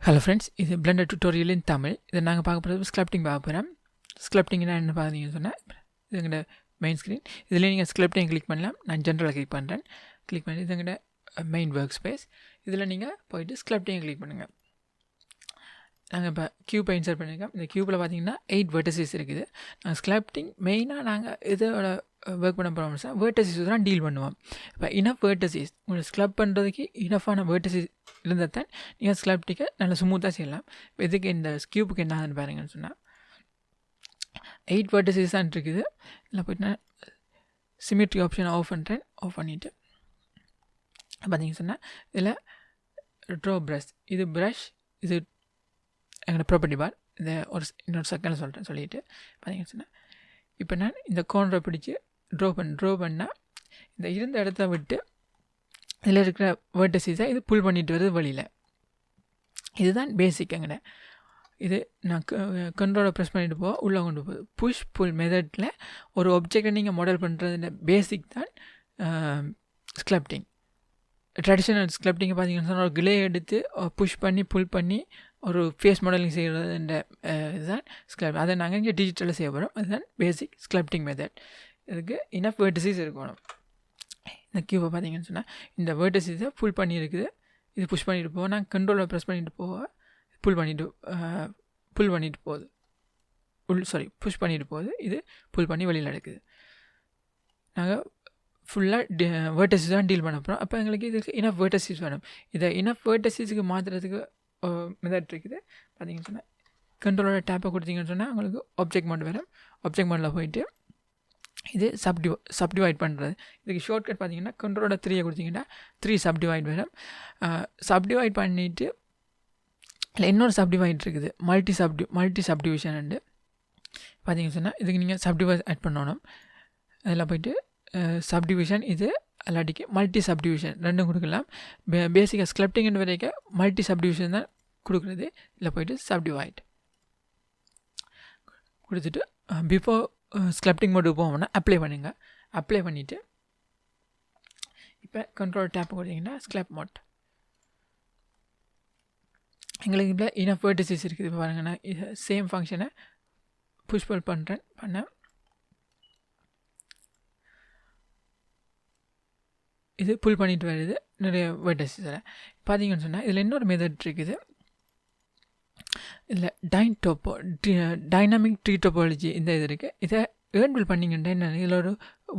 Hello friends, இது Blender tutorial இன் தமிழ். இதை நாங்கள் பார்க்க போகிறது ஸ்கல்ப்டிங் பார்க்க போகிறோம். ஸ்கல்ப்டிங்னா என்ன பார்த்தீங்கன்னு சொன்னால், இது எங்களோட மெயின் ஸ்க்ரீன். இதில் நீங்கள் ஸ்கல்ப்டிங் கிளிக் பண்ணலாம். நான் ஜென்ரலாக கிளிக் பண்ணுறேன். கிளிக் பண்ணி இது எங்களோட மெயின் ஒர்க் ஸ்பேஸ். இதில் நீங்கள் போயிட்டு ஸ்கல்ப்டிங்கை கிளிக் பண்ணுங்கள். நாங்கள் இப்போ கியூப்பை இன்சர்ட் பண்ணியிருக்கோம். இந்த கியூப்பில் பார்த்தீங்கன்னா 8 வெர்டிசஸ் இருக்குது. நாங்கள் ஸ்கல்ப்டிங் மெயினாக நாங்கள் இதோட ஒர்க் பண்ண போகிறோம் சார், வேர்டசிஸ் தான் டீல் பண்ணுவோம். இப்போ இனஃப் வேர்டசிஸ் உங்களுக்கு ஸ்க்ளப் பண்ணுறதுக்கு இனஃபான வேர்டசிஸ் இருந்தால் தான் நீங்கள் ஸ்க்ளப்டிக்கை நல்லா ஸ்மூத்தாக செய்யலாம். இப்போ இதுக்கு இந்த கியூப்புக்கு என்ன ஆகுதுன்னு பாருங்கன்னு சொன்னால் 8 வேர்டசிஸ் தான் இருக்குது. இதில் போய்ட்டு நான் சிமெட்ரி ஆப்ஷனை ஆஃப் பண்ணுறேன். ஆஃப் பண்ணிவிட்டு பார்த்தீங்கன்னு சொன்னால் இதில் ட்ரோ ப்ரஷ், இது ப்ரஷ், இது எங்களோட ப்ராப்பர்ட்டி பார். இதை இன்னொரு செகண்டில் சொல்லிவிட்டு பார்த்தீங்கன்னு சொன்னால் இப்போ நான் இந்த கோனரை பிடிச்சி ட்ரா பண்ணால் இந்த இருந்த இடத்த விட்டு இதில் இருக்கிற வேர்டசிஸை இது புல் பண்ணிட்டு வருது வழியில். இதுதான் பேசிக். எங்கட இது நான் கண்ட்ரோலை ப்ரெஸ் பண்ணிட்டு உள்ளே கொண்டு போகுது. புஷ் புல் மெத்தடில் ஒரு ஆப்ஜெக்டை நீங்கள் மாடல் பண்ணுறதுன்ற பேசிக் தான் ஸ்கல்ப்டிங். ட்ரெடிஷ்னல் ஸ்கல்ப்டிங்கை பார்த்தீங்கன்னா சொன்னால் ஒரு கிளே எடுத்து புஷ் பண்ணி புல் பண்ணி ஒரு ஃபேஸ் மாடலிங் செய்கிறதுன்ற இதுதான் ஸ்கல்ப்ட். அதை நாங்கள் இங்கே டிஜிட்டலில் செய்ய போகிறோம். அதுதான் பேசிக் ஸ்கல்ப்டிங் மெத்தட். இதுக்கு இனஃப் வேர்டசிஸ் இருக்கணும். இந்த கியூபை பார்த்தீங்கன்னு சொன்னால் இந்த வேர்டசிஸை புல் பண்ணியிருக்குது. இது புஷ் பண்ணிட்டு போவோம். நாங்கள் கண்ட்ரோலை ப்ரெஸ் பண்ணிட்டு புல் பண்ணிட்டு போகுது. புஷ் பண்ணிட்டு போகுது. இது புல் பண்ணி வெளியில் எடுக்குது. நாங்கள் ஃபுல்லாக வேர்டசிஸ் தான் டீல் பண்ண போகிறோம். அப்போ எங்களுக்கு இதுக்கு இனஃப் வேர்டசிஸ் வேணும். இதை இனஃப் வேர்டசிஸுக்கு மாற்றுறதுக்கு மெத்தட் இருக்குது. பார்த்தீங்கன்னு சொன்னால் கண்ட்ரோலோட டேப்பை கொடுத்தீங்கன்னு சொன்னால் உங்களுக்கு ஆப்ஜெக்ட் மோட் வரும். ஆப்ஜெக்ட் மோடில் போயிட்டு இது சப்டிவைட் பண்ணுறது. இதுக்கு ஷார்ட்கட் பார்த்தீங்கன்னா கண்ட்ரோலோட 3 கொடுத்தீங்கன்னா 3 சப்டிவைட் வரும். சப்டிவைட் பண்ணிவிட்டு இல்லை இன்னொரு சப்டிவைட் இருக்குது, மல்டி சப்டிவிஷன் உண்டு. பார்த்தீங்கன்னு சொன்னால் இதுக்கு நீங்கள் சப்டிவைட் ஆட் பண்ணணும். அதில் போய்ட்டு சப்டிவிஷன் இது அல்லாட்டிக்கு மல்டி சப்டிவிஷன் ரெண்டும் கொடுக்கலாம். பேசிக்காக ஸ்கல்ப்டிங் வரைக்கும் மல்டி சப்டிவிஷன் தான் கொடுக்குறது. இதில் போய்ட்டு சப்டிவைட் கொடுத்துட்டு பிஃபோர் ஸ்கல்ப்டிங் மோடுக்கு போவோம்னா அப்ளை பண்ணுங்கள். அப்ளை பண்ணிவிட்டு இப்போ கண்ட்ரோல் டேப் கொடுத்தீங்கன்னா ஸ்கல்ப் மோட். எங்களுக்கு இப்போ இனஃப் வேர்டசிஸ் இருக்குது. இப்போ பாருங்கன்னா இது சேம் ஃபங்க்ஷனை புஷ் புல் பண்ண இது புல் பண்ணிட்டு வருது நிறைய வேர்டசிஸில். பார்த்தீங்கன்னு சொன்னால் இதில் இன்னொரு மெத்தட் இருக்குது. இதில் டைனாமிக் ட்ரீ டோபாலஜி இந்த இது இருக்குது. இதை ஏர்ன்பில் பண்ணிங்கன்னா என்ன, இதில் ஒரு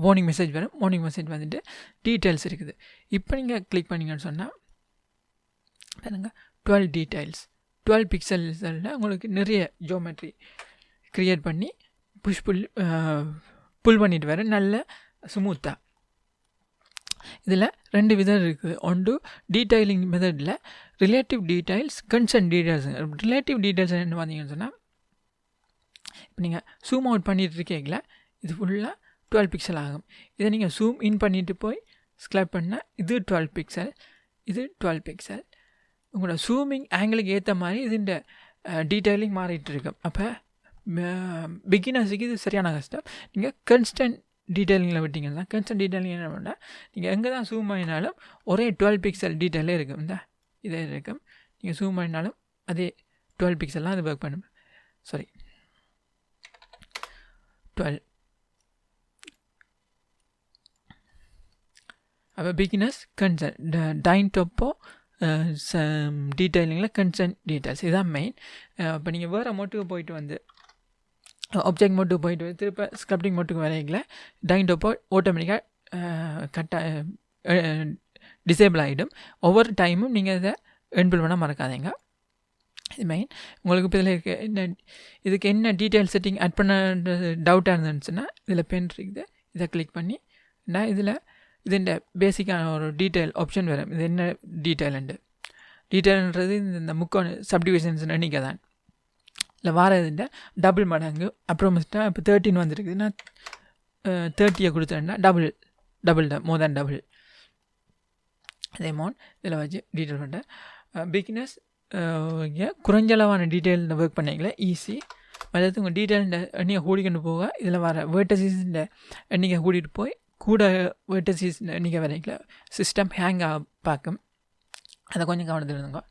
வார்னிங் மெசேஜ் வரும். வார்னிங் மெசேஜ் வந்துட்டு டீட்டெயில்ஸ் இருக்குது. இப்போ நீங்கள் கிளிக் பண்ணிங்கன்னு சொன்னால் பாருங்கள் 12 டீட்டெயில்ஸ் 12 பிக்சல்ஸில் உங்களுக்கு நிறைய ஜியோமெட்ரி க்ரியேட் பண்ணி புல் பண்ணிட்டு வர நல்ல ஸ்மூத்தாக. இதில் 2 விதம் இருக்குது. ஒன்று டீடைலிங் மெத்தடில் relative details, concern details. Relative details என்ன பார்த்தீங்கன்னு சொன்னால் இப்போ நீங்கள் ஜூம் அவுட் பண்ணிட்டு இருக்கீங்களா, இது ஃபுல்லாக 12 பிக்சல் ஆகும். இதை நீங்கள் ஜூம் இன் பண்ணிட்டு போய் ஸ்க்ளைப் பண்ணால் இது 12 பிக்சல், இது 12 பிக்சல். உங்களோட ஜூமிங் ஆங்கிளுக்கு ஏற்ற மாதிரி இதுன்ற டீடைலிங் மாறிட்டு இருக்கும். அப்போ பிகினர்ஸுக்கு இது சரியான கஷ்டம். நீங்கள் கன்ஸ்டன்ட் டீட்டெயிலிங்கில் விட்டிங்கன்னா கன்ஸ்டன்ட் டீட்டெயிலிங் என்ன பண்ணால் நீங்கள் எங்கே தான் ஜூம் ஆகினாலும் ஒரே 12 பிக்சல் டீட்டெயிலே இருக்கும். இந்த இதே இருக்கும். நீங்கள் ஜூம் ஆகினாலும் அதே 12 பிக்சல்லாம் அது ஒர்க் பண்ணும். 12. அப்போ பிகினர்ஸ் கன்சர்ன் டைன் டொப்போ டீட்டெயிலிங்கில் கன்சர்ன் டீட்டெயில்ஸ் இதுதான் மெயின். இப்போ நீங்கள் வேறு மோட்டுக்கு போயிட்டு வந்து ஆப்ஜெக்ட் மோட்டுக்கு போயிட்டு திருப்ப ஸ்கல்ப்டிங் மோட்டுக்கு வரையில டைன் டொப்போ ஆட்டோமேட்டிக்காக டிசேபிள் ஆகிடும். ஒவ்வொரு டைமும் நீங்கள் இதை என்பில் பண்ண மறக்காதீங்க. இது மெயின். உங்களுக்கு இப்போ இதில் இருக்க இதுக்கு என்ன டீட்டெயில் செட்டிங் ஆட் பண்ண டவுட்டாக இருந்துச்சுன்னா இதில் பென் இருக்குது. இதை கிளிக் பண்ணி நான் இதில் இதுண்ட பேசிக்கான ஒரு டீட்டெயில் ஆப்ஷன் வரும். இது என்ன டீட்டெயில்ன்றது இந்த முக்கோண சப்டிவிஷன்ஸ் எண்ணிக்கை தான். இல்லை வாரதுண்ட டபுள் மடங்கு அப்ரோமேட்டாக இப்போ 13 வந்துருக்குதுன்னா 30 கொடுத்தேன்னா டபுள் மோர் தேன் டபுள். அதே மோன் இதில் வச்சு டீட்டெயில் பண்ணுறேன். பிகினர்ஸ் குறைஞ்சளவான டீட்டெயில் ஒர்க் பண்ணிங்களே ஈஸி. அதாவது உங்கள் டீட்டெயில் எண்ணிக்கை கூடிக்கொண்டு போக இதில் வர வேர்டசிஸ்ன்ற எண்ணிக்கை கூட்டிகிட்டு போய் கூட வேர்டசிஸ் எண்ணிக்கை வரைக்கும் சிஸ்டம் ஹேங் பார்க்கும். அதை கொஞ்சம் கவனத்தில் இருந்துங்க.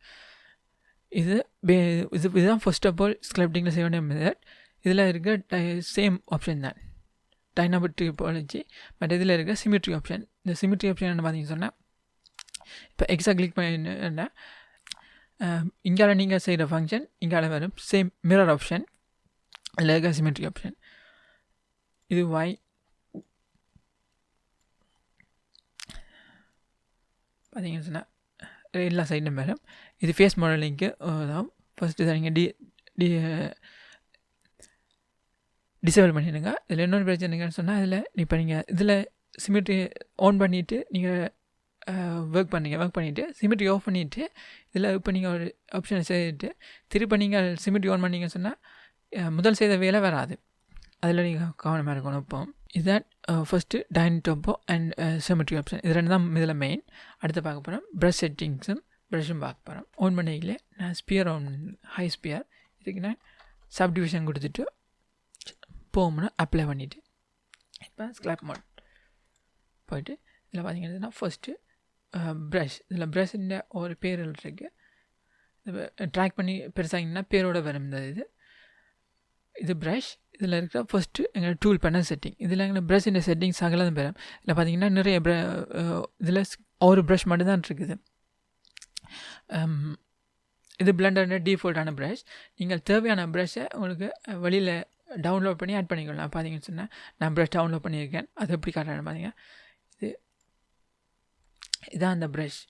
இதுதான் ஃபர்ஸ்ட் ஆஃப் ஆல் ஸ்கல்ப்டிங்கில் செய்ய வேண்டிய மெத்தட். இதில் இருக்க சேம் ஆப்ஷன் தான் டைனாமெட்ரிக் பாலஜி. பட் இதில் இருக்க சிமிட்ரி ஆப்ஷன். இந்த சிமிட்ரி ஆப்ஷன் என்ன பார்த்தீங்கன்னு சொன்னால், இப்போ எக்ஸா கிளிக் பண்ண இங்கால நீங்கள் செய்கிற ஃபங்க்ஷன் இங்கால வரும். சேம் மிரர் ஆப்ஷன், அதில் இருக்க சிமிட்ரி ஆப்ஷன். இது Y பார்த்தீங்கன்னு சொன்னால் எல்லா சைடும் வரும். இது ஃபேஸ் மாடலிங்க்கு தான். ஃபஸ்ட்டு இதை நீங்கள் டிசேபிள் பண்ணிடுங்க. இதில் இன்னொரு பிரச்சனை என்னன்னு சொன்னால், இப்போ நீங்கள் இதில் சிமிட்ரி ஆன் பண்ணிவிட்டு நீங்கள் ஒர்க் பண்ணிவிட்டு சிமிட்ரி ஆஃப் பண்ணிவிட்டு இதில் இப்போ நீங்கள் ஒரு ஆப்ஷனை செய்துட்டு திருப்பி நீங்கள் சிமிட்ரி ஆன் பண்ணிங்கன்னு சொன்னால் முதல் செய்த வேலை வராது. அதில் நீங்கள் கவனமாக இருக்கணும். இப்போ இதுதான் ஃபஸ்ட்டு டைனடோப்போ அண்ட் சிமிட்ரி ஆப்ஷன். இது ரெண்டு தான் இதில் மெயின். அடுத்து பார்க்க போகிறோம் ப்ரஷ் செட்டிங்ஸும் ப்ரஷ்ஷும் பார்க்க போகிறோம். ஆன் பண்ணிக்கல நான் ஸ்பியர் ஆன் ஹை ஸ்பியர், இதுக்கு நான் சப்டிவிஷன் கொடுத்துட்டு போகணும்னா அப்ளை பண்ணிவிட்டு இப்போ ஸ்கிளாப் மோட் போயிட்டு இதில் பார்த்தீங்கன்னா ஃபஸ்ட்டு ப்ரஷ். இதில் ப்ரஷ்ஷின் ஒரு பேர் இருக்குது. ட்ராக் பண்ணி பெருசாகிங்கன்னா பேரோட வரும். இது ப்ரஷ். இதில் இருக்கிற ஃபஸ்ட்டு எங்கள் டூல் பண்ண செட்டிங். இதில் எங்கள் ப்ரஷ்ஷின் செட்டிங்ஸ் அகலாம் பெறும். இதில் பார்த்தீங்கன்னா நிறைய இதில் ஒரு ப்ரஷ் மட்டும்தான் இருக்குது. இது பிளெண்டரோட டிஃபால்ட்டான ப்ரஷ். நீங்கள் தேவையான ப்ரஷ்ஷை உங்களுக்கு வெளியில் டவுன்லோட் பண்ணி ஆட் பண்ணிக்கலாம். பார்த்தீங்கன்னு சொன்னால் நான் ப்ரஷ் டவுன்லோட் பண்ணியிருக்கேன். அது எப்படி காட்டுறேன்னு பார்த்தீங்கன்னா இதுதான் அந்த ப்ரஷ்.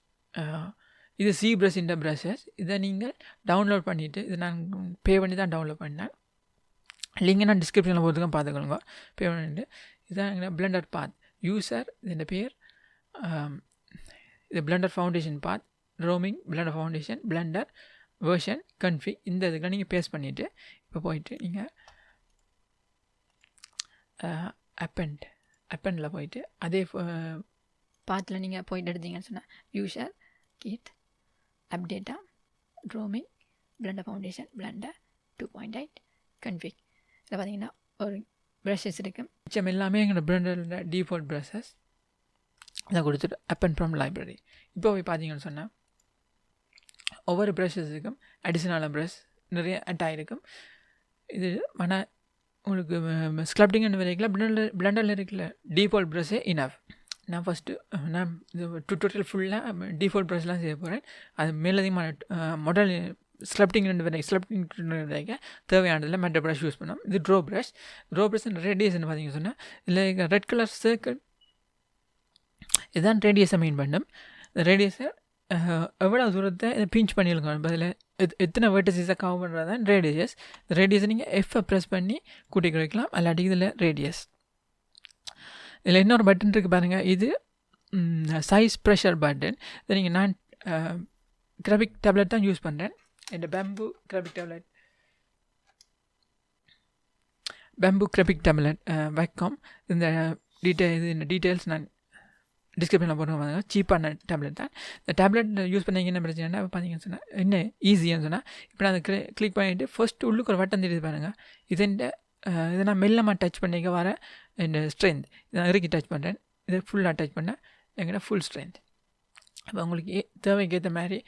இது சி ப்ரஷ்ஷின் ப்ரஷஸ். இதை நீங்கள் டவுன்லோட் பண்ணிவிட்டு இது நான் பே பண்ணி தான் டவுன்லோட் பண்ணேன். லிங்கை நான் டிஸ்கிரிப்ஷனில் போகிறதுக்கும் பார்த்துக்கணுங்க. பே பண்ணிட்டு இதுதான் எங்கள் பிளெண்டர் பாத். யூசர் இந்த பேர், இது Blender Foundation path, roaming, Blender Foundation, Blender version, config. இந்த இதுக்கு நீங்கள் பேஸ்ட் பண்ணிவிட்டு இப்போ போயிட்டு நீங்கள் அப்பெண்டில் போயிட்டு அதே பாத்தில் நீங்கள் போயிட்டு எடுத்தீங்கன்னு சொன்னால் யூசர் கிட் அப்டேட்டா roaming Blender Foundation Blender 2.8 config. இதில் பார்த்தீங்கன்னா ஒரு ப்ரஷஸ் இருக்குது. மிச்சம் எல்லாமே எங்களோட பிளெண்டரோட டிஃபால்ட் ப்ரஷஸ் இதை கொடுத்துட்டு அப்பெண்ட் ஃப்ரம் லைப்ரரி. இப்போ போய் பார்த்தீங்கன்னு சொன்னால் ஒவ்வொரு ப்ரஷஸுக்கும் அடிஷ்னலான ப்ரஷ் நிறைய அட் ஆகிருக்கும். இது ஆனால் உங்களுக்கு ஸ்கல்ப்டிங்னு வரைக்கும் பிளெண்டரில் இருக்கிற டிஃபால்ட் ப்ரஷ்ஷே இனஃப். நான் ஃபஸ்ட்டு நான் இது டுட்டோரியல் ஃபுல்லாக டிஃபால்ட் ப்ரஷ்லாம் செய்ய போகிறேன். அது மேலதிகமான மாடல் ஸ்கல்ப்டிங் வரைக்கும் தேவையானதில் மற்ற ப்ரஷ் யூஸ் பண்ணோம். இது ட்ரோ ப்ரஷ். ட்ரோ ப்ரஷ் ரேடியஸ்ன்னு பார்த்தீங்கன்னு சொன்னால் இதில் ரெட் கலர் சர்க்கிள் இதுதான் ரேடியஸை மீன் பண்ணும். இந்த ரேடியஸை எவ்வளோ தூரத்தை இதை பிஞ்ச் பண்ணியிருக்கோம். இப்போ அதில் எத்தனை வெர்டிசஸை கவர் பண்ணுறது தான் ரேடியஸ். இந்த ரேடியஸை நீங்கள் எஃப்ஐ ப்ரெஸ் பண்ணி கூட்டி குறைக்கலாம். அல்லாட்டி இதில் ரேடியஸ். இதில் இன்னொரு பட்டன் இருக்குது பாருங்கள். இது சைஸ் ப்ரெஷர் பட்டன். இதை நீங்கள் நான் கிராபிக் டேப்லெட் தான் யூஸ் பண்ணுறேன். இந்த பேம்பு கிராபிக் டேப்லெட் வைக்கம். இந்த டீட்டெயில்ஸ் நான் டிஸ்கிரிப்ஷனில் போடுறோம். சீப்பான டேப்லெட் தான். இந்த டேப்லெட் யூஸ் பண்ணிங்க என்ன பிரச்சனைனா பார்த்தீங்கன்னு சொன்னால் என்ன ஈஸியான்னு சொன்னால் இப்போ நான் அதை கிளிக் பண்ணிவிட்டு ஃபஸ்ட்டு உள்ளுக்கு ஒரு வட்டம் தெரியுது பாருங்கள். இதை நான் மெல்லமாக டச் பண்ணிக்க வர இந்த ஸ்ட்ரென்த் இதை இறுக்கி டச் பண்ணுறேன். இதை ஃபுல்லாக டச் பண்ணேன் எங்கிட்ட ஃபுல் ஸ்ட்ரென்த். அப்போ உங்களுக்கு தேவைக்கு ஏற்ற மாதிரி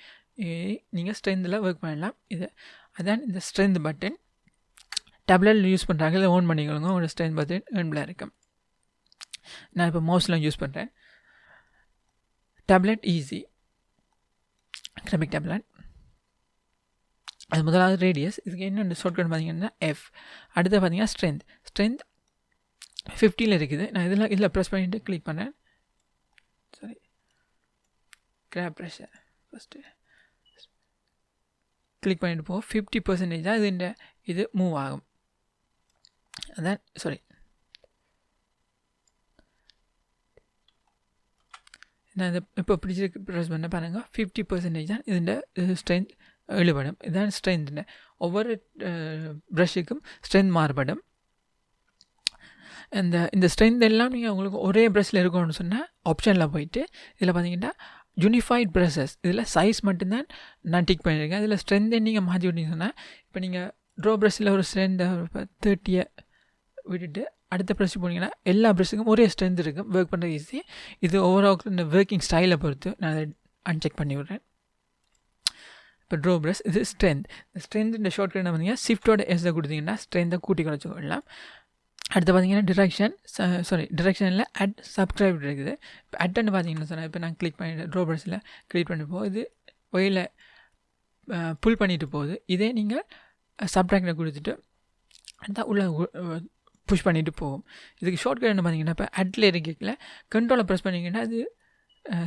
நீங்கள் ஸ்ட்ரென்த்தில் ஒர்க் பண்ணலாம். அதான் இந்த ஸ்ட்ரென்த் பட்டன். டேப்லெட் யூஸ் பண்ணுறாங்க, இதை ஓன் பண்ணிக்கொள்ளுங்க. உங்களோட ஸ்ட்ரென்த் பட்டன் ஏர்னில் இருக்கும். நான் இப்போ மவுஸ்லாம் யூஸ் பண்ணுறேன். Tablet easy graphic tablet. அது முதலாவது ரேடியஸ். இதுக்கு என்ன ஷார்ட்கட் பார்த்தீங்கன்னா எஃப். அடுத்து பார்த்தீங்கன்னா ஸ்ட்ரென்த் 50 இருக்குது. நான் இதில் ப்ரெஸ் பண்ணிவிட்டு கிளிக் பண்ணேன். Sorry crop pressure first click பண்ணிட்டு போக 50% தான் இது மூவ் ஆகும். அதான் சாரி நான் இதை இப்போ பிடிச்சிருக்கு ப்ரெஸ் பண்ண பாருங்கள். 50% தான் இதுண்ட ஸ்ட்ரென்த் எழுபடும். இதுதான் ஸ்ட்ரென்த். ஒவ்வொரு ப்ரஷ்ஷுக்கும் ஸ்ட்ரென்த் மாறுபடும். இந்த ஸ்ட்ரென்த் எல்லாம் நீங்கள் உங்களுக்கு ஒரே ப்ரஷ்ஷில் இருக்கணும்னு சொன்னால் ஆப்ஷனில் போயிட்டு இதில் பார்த்தீங்கன்னா யூனிஃபைட் ப்ரஷஸ் இதில் சைஸ் மட்டும்தான் நான் டிக் பண்ணியிருக்கேன். இதில் ஸ்ட்ரென்த்தை நீங்கள் மாற்றி விட்டீங்கன்னு சொன்னால் இப்போ நீங்கள் ட்ரோ ப்ரஷ்ஷில் ஒரு ஸ்ட்ரென்த்தை 30 விட்டுட்டு அடுத்த ப்ரஷ் போனீங்கன்னா எல்லா ப்ரஷ்ஷுக்கும் ஒரே ஸ்ட்ரென்த் இருக்கும். ஒர்க் பண்ணுறது ஈஸி. இது ஓவரால் இந்த ஒர்க்கிங் ஸ்டைலை பொறுத்து நான் அதை அன்செக் பண்ணி விட்றேன். இப்போ ட்ரோ ப்ரஷ் இது ஸ்ட்ரென்த். ஸ்ட்ரென்த் இந்த ஷார்ட் கட் பார்த்தீங்கன்னா ஷிஃப்டோட எஸ்ஸை கொடுத்தீங்கன்னா ஸ்ட்ரென்த்தை கூட்டி குறைச்சி கொள்ளலாம். அடுத்து பார்த்தீங்கன்னா டிரெக்ஷனில் அட் சப்ஸ்கிரைப் இருக்குது. இப்போ அட்ன்னு பார்த்தீங்கன்னா சொன்னால் இப்போ நான் கிளிக் பண்ணி ட்ரோ ப்ரஷில் கிளிக் பண்ணி போகுது, இது ஒயில புல் பண்ணிட்டு போகுது. இதே நீங்கள் சப்ட்ராக்டில் கொடுத்துட்டு அந்த உள்ள புஷ் பண்ணிட்டு போகும். இதுக்கு ஷார்ட் கட் என்ன பார்த்தீங்கன்னா இப்போ அட்டில் இருக்கல கண்ட்ரோலை ப்ரெஸ் பண்ணிங்கன்னா அது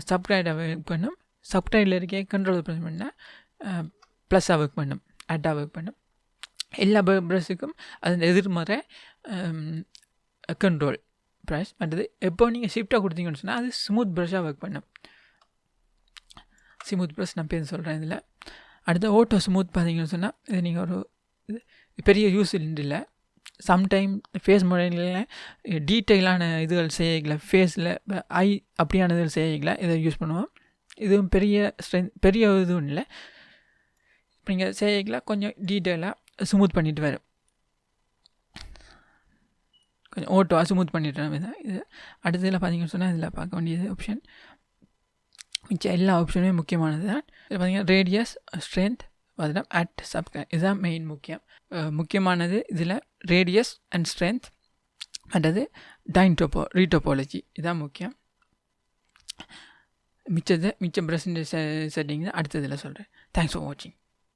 சப்ட்ராக்டாக ஒர்க் பண்ணும். சப்ட்ராக்டில் இருக்க கண்ட்ரோலை ப்ரெஸ் பண்ணால் ப்ளஸ்ஸாக ஒர்க் பண்ணும், அட்டாக ஒர்க் பண்ணும். எல்லா ப்ரஷ்ஷுக்கும் அது எதிர்மறை கண்ட்ரோல் ப்ரஷ். மற்றது எப்போ நீங்கள் ஷிஃப்டாக கொடுத்தீங்கன்னு சொன்னால் அது ஸ்மூத் ப்ரஷ்ஷாக ஒர்க் பண்ணும். ஸ்மூத் ப்ரஷ் நான் பேர் சொல்கிறேன் இதில். அடுத்து ஓட்டோ ஸ்மூத் பார்த்தீங்கன்னு சொன்னால் இது நீங்கள் ஒரு பெரிய யூஸ் இல்லை. சம்டைம் ஃபேஸ் முறையில் டீட்டெயிலான இதுகள் செய்யல, ஃபேஸில் ஐ அப்படியான இதுகள் செய்யல இதை யூஸ் பண்ணுவோம். இதுவும் பெரிய இதுவும் இல்லை. இப்போ நீங்கள் செய்யல கொஞ்சம் டீட்டெயிலாக ஸ்மூத் பண்ணிட்டு வரும், கொஞ்சம் ஓட்டோவாக ஸ்மூத் பண்ணிட்டு தான் இது. அடுத்ததில் பார்த்தீங்கன்னு சொன்னால் இதில் பார்க்க வேண்டியது ஆப்ஷன் மிச்சம் எல்லா ஆப்ஷனுமே முக்கியமானது தான். இது பார்த்தீங்கன்னா ரேடியஸ், ஸ்ட்ரென்த், பார்த்தீங்கன்னா அட் சப்ஸ்கிரைப், இதுதான் மெயின் முக்கியமானது. இதில் ரேடியஸ் அண்ட் ஸ்ட்ரென்த் அண்டது ரீடோபாலஜி இதுதான் முக்கியம். மிச்சம் ப்ரெசன்ட் செட்டிங் அடுத்ததில் சொல்கிறேன். தேங்க்ஸ் ஃபார் வாட்சிங்.